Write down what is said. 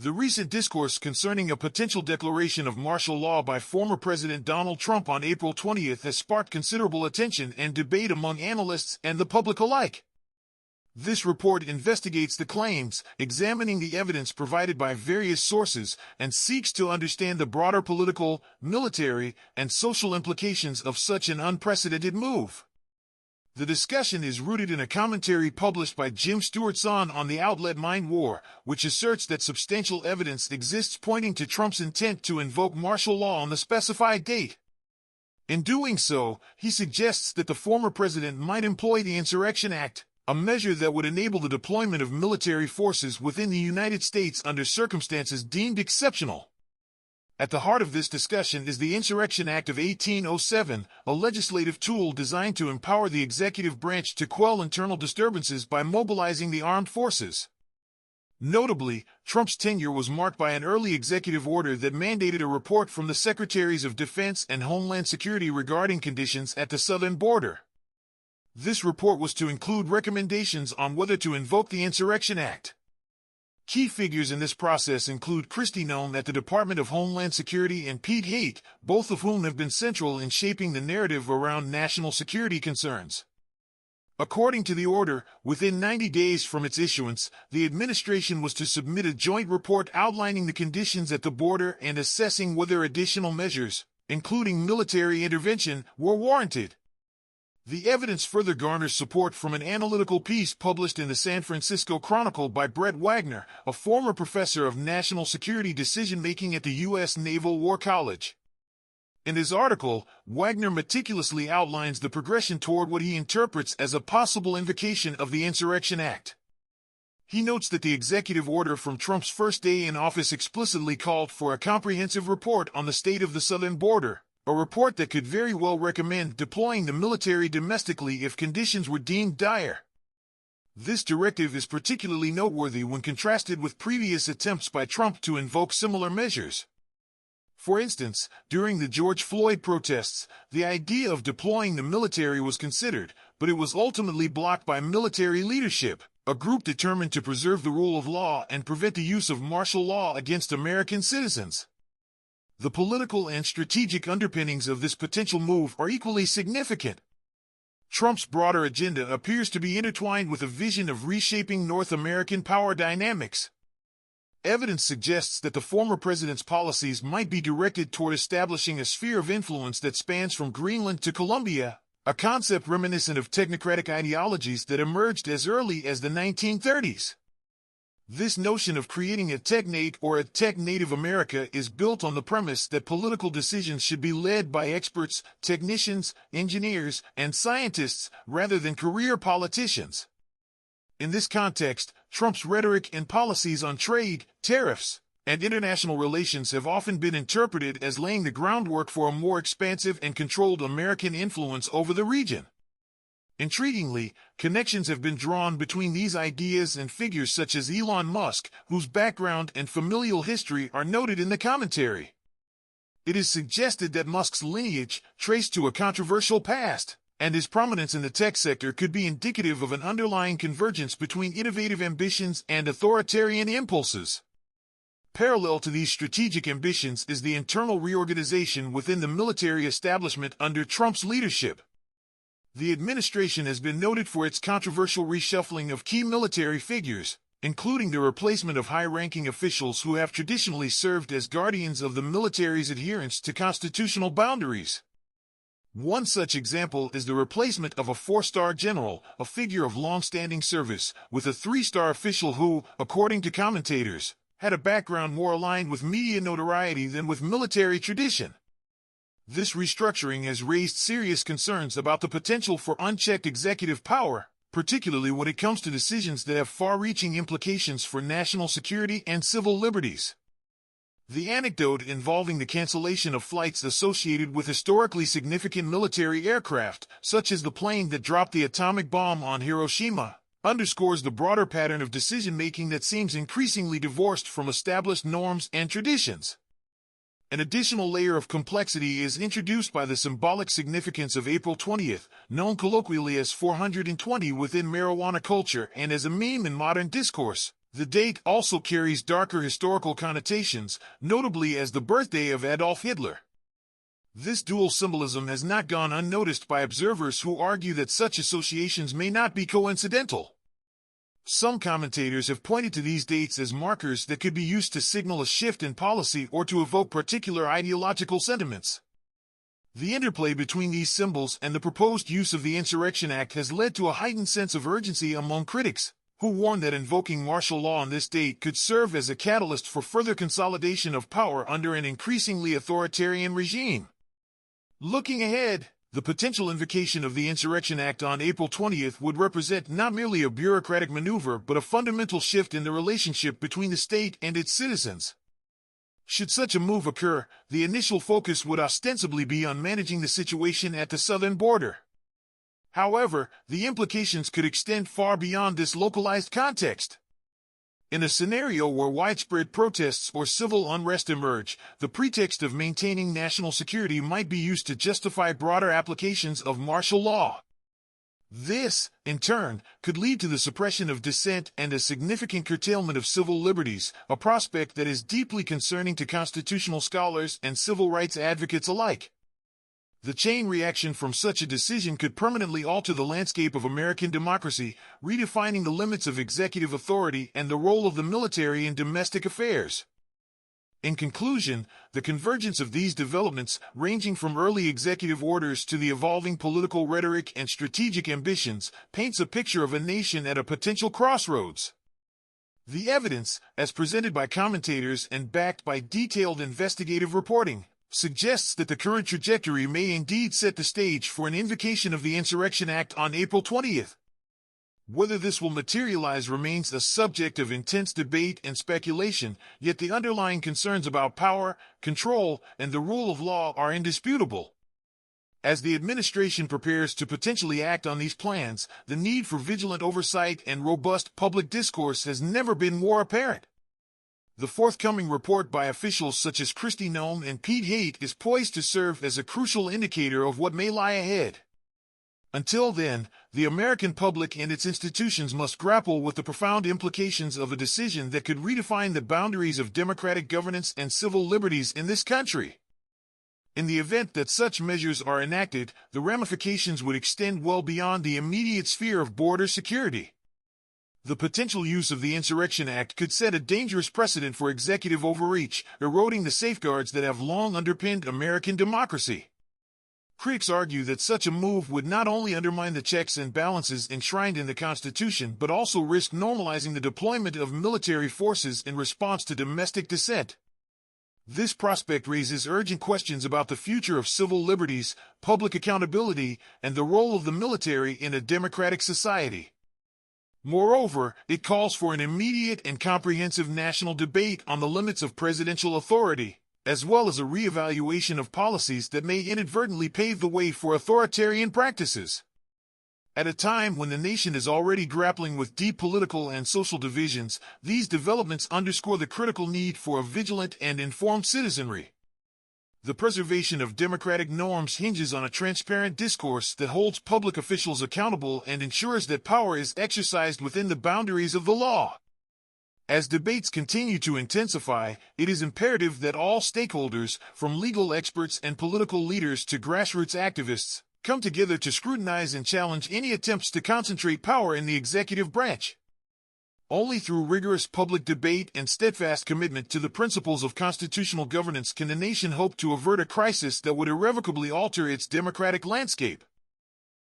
The recent discourse concerning a potential declaration of martial law by former President Donald Trump on April 20th has sparked considerable attention and debate among analysts and the public alike. This report investigates the claims, examining the evidence provided by various sources, and seeks to understand the broader political, military, and social implications of such an unprecedented move. The discussion is rooted in a commentary published by Jim Stewartson on the outlet Mind War, which asserts that substantial evidence exists pointing to Trump's intent to invoke martial law on the specified date. In doing so, he suggests that the former president might employ the Insurrection Act, a measure that would enable the deployment of military forces within the United States under circumstances deemed exceptional. At the heart of this discussion is the Insurrection Act of 1807, a legislative tool designed to empower the executive branch to quell internal disturbances by mobilizing the armed forces. Notably, Trump's tenure was marked by an early executive order that mandated a report from the Secretaries of Defense and Homeland Security regarding conditions at the southern border. This report was to include recommendations on whether to invoke the Insurrection Act. Key figures in this process include Kristi Noem at the Department of Homeland Security and Pete Hegseth, both of whom have been central in shaping the narrative around national security concerns. According to the order, within 90 days from its issuance, the administration was to submit a joint report outlining the conditions at the border and assessing whether additional measures, including military intervention, were warranted. The evidence further garners support from an analytical piece published in the San Francisco Chronicle by Brett Wagner, a former professor of national security decision-making at the U.S. Naval War College. In his article, Wagner meticulously outlines the progression toward what he interprets as a possible invocation of the Insurrection Act. He notes that the executive order from Trump's first day in office explicitly called for a comprehensive report on the state of the southern border, a report that could very well recommend deploying the military domestically if conditions were deemed dire. This directive is particularly noteworthy when contrasted with previous attempts by Trump to invoke similar measures. For instance, during the George Floyd protests, the idea of deploying the military was considered, but it was ultimately blocked by military leadership, a group determined to preserve the rule of law and prevent the use of martial law against American citizens. The political and strategic underpinnings of this potential move are equally significant. Trump's broader agenda appears to be intertwined with a vision of reshaping North American power dynamics. Evidence suggests that the former president's policies might be directed toward establishing a sphere of influence that spans from Greenland to Colombia, a concept reminiscent of technocratic ideologies that emerged as early as the 1930s. This notion of creating a technate or a tech-native America is built on the premise that political decisions should be led by experts, technicians, engineers, and scientists, rather than career politicians. In this context, Trump's rhetoric and policies on trade, tariffs, and international relations have often been interpreted as laying the groundwork for a more expansive and controlled American influence over the region. Intriguingly, connections have been drawn between these ideas and figures such as Elon Musk, whose background and familial history are noted in the commentary. It is suggested that Musk's lineage traced to a controversial past, and his prominence in the tech sector could be indicative of an underlying convergence between innovative ambitions and authoritarian impulses. Parallel to these strategic ambitions is the internal reorganization within the military establishment under Trump's leadership. The administration has been noted for its controversial reshuffling of key military figures, including the replacement of high-ranking officials who have traditionally served as guardians of the military's adherence to constitutional boundaries. One such example is the replacement of a 4-star general, a figure of long-standing service, with a 3-star official who, according to commentators, had a background more aligned with media notoriety than with military tradition. This restructuring has raised serious concerns about the potential for unchecked executive power, particularly when it comes to decisions that have far-reaching implications for national security and civil liberties. The anecdote involving the cancellation of flights associated with historically significant military aircraft, such as the plane that dropped the atomic bomb on Hiroshima, underscores the broader pattern of decision-making that seems increasingly divorced from established norms and traditions. An additional layer of complexity is introduced by the symbolic significance of April 20th, known colloquially as 420 within marijuana culture and as a meme in modern discourse. The date also carries darker historical connotations, notably as the birthday of Adolf Hitler. This dual symbolism has not gone unnoticed by observers who argue that such associations may not be coincidental. Some commentators have pointed to these dates as markers that could be used to signal a shift in policy or to evoke particular ideological sentiments. The interplay between these symbols and the proposed use of the Insurrection Act has led to a heightened sense of urgency among critics, who warn that invoking martial law on this date could serve as a catalyst for further consolidation of power under an increasingly authoritarian regime. Looking ahead, the potential invocation of the Insurrection Act on April 20th would represent not merely a bureaucratic maneuver but a fundamental shift in the relationship between the state and its citizens. Should such a move occur, the initial focus would ostensibly be on managing the situation at the southern border. However, the implications could extend far beyond this localized context. In a scenario where widespread protests or civil unrest emerge, the pretext of maintaining national security might be used to justify broader applications of martial law. This, in turn, could lead to the suppression of dissent and a significant curtailment of civil liberties, a prospect that is deeply concerning to constitutional scholars and civil rights advocates alike. The chain reaction from such a decision could permanently alter the landscape of American democracy, redefining the limits of executive authority and the role of the military in domestic affairs. In conclusion, the convergence of these developments, ranging from early executive orders to the evolving political rhetoric and strategic ambitions, paints a picture of a nation at a potential crossroads. The evidence, as presented by commentators and backed by detailed investigative reporting, suggests that the current trajectory may indeed set the stage for an invocation of the Insurrection Act on April 20th. Whether this will materialize remains a subject of intense debate and speculation, yet the underlying concerns about power, control, and the rule of law are indisputable. As the administration prepares to potentially act on these plans, the need for vigilant oversight and robust public discourse has never been more apparent. The forthcoming report by officials such as Kristi Noem and Pete Haight is poised to serve as a crucial indicator of what may lie ahead. Until then, the American public and its institutions must grapple with the profound implications of a decision that could redefine the boundaries of democratic governance and civil liberties in this country. In the event that such measures are enacted, the ramifications would extend well beyond the immediate sphere of border security. The potential use of the Insurrection Act could set a dangerous precedent for executive overreach, eroding the safeguards that have long underpinned American democracy. Critics argue that such a move would not only undermine the checks and balances enshrined in the Constitution but also risk normalizing the deployment of military forces in response to domestic dissent. This prospect raises urgent questions about the future of civil liberties, public accountability, and the role of the military in a democratic society. Moreover, it calls for an immediate and comprehensive national debate on the limits of presidential authority, as well as a reevaluation of policies that may inadvertently pave the way for authoritarian practices. At a time when the nation is already grappling with deep political and social divisions, these developments underscore the critical need for a vigilant and informed citizenry. The preservation of democratic norms hinges on a transparent discourse that holds public officials accountable and ensures that power is exercised within the boundaries of the law. As debates continue to intensify, it is imperative that all stakeholders, from legal experts and political leaders to grassroots activists, come together to scrutinize and challenge any attempts to concentrate power in the executive branch. Only through rigorous public debate and steadfast commitment to the principles of constitutional governance can the nation hope to avert a crisis that would irrevocably alter its democratic landscape.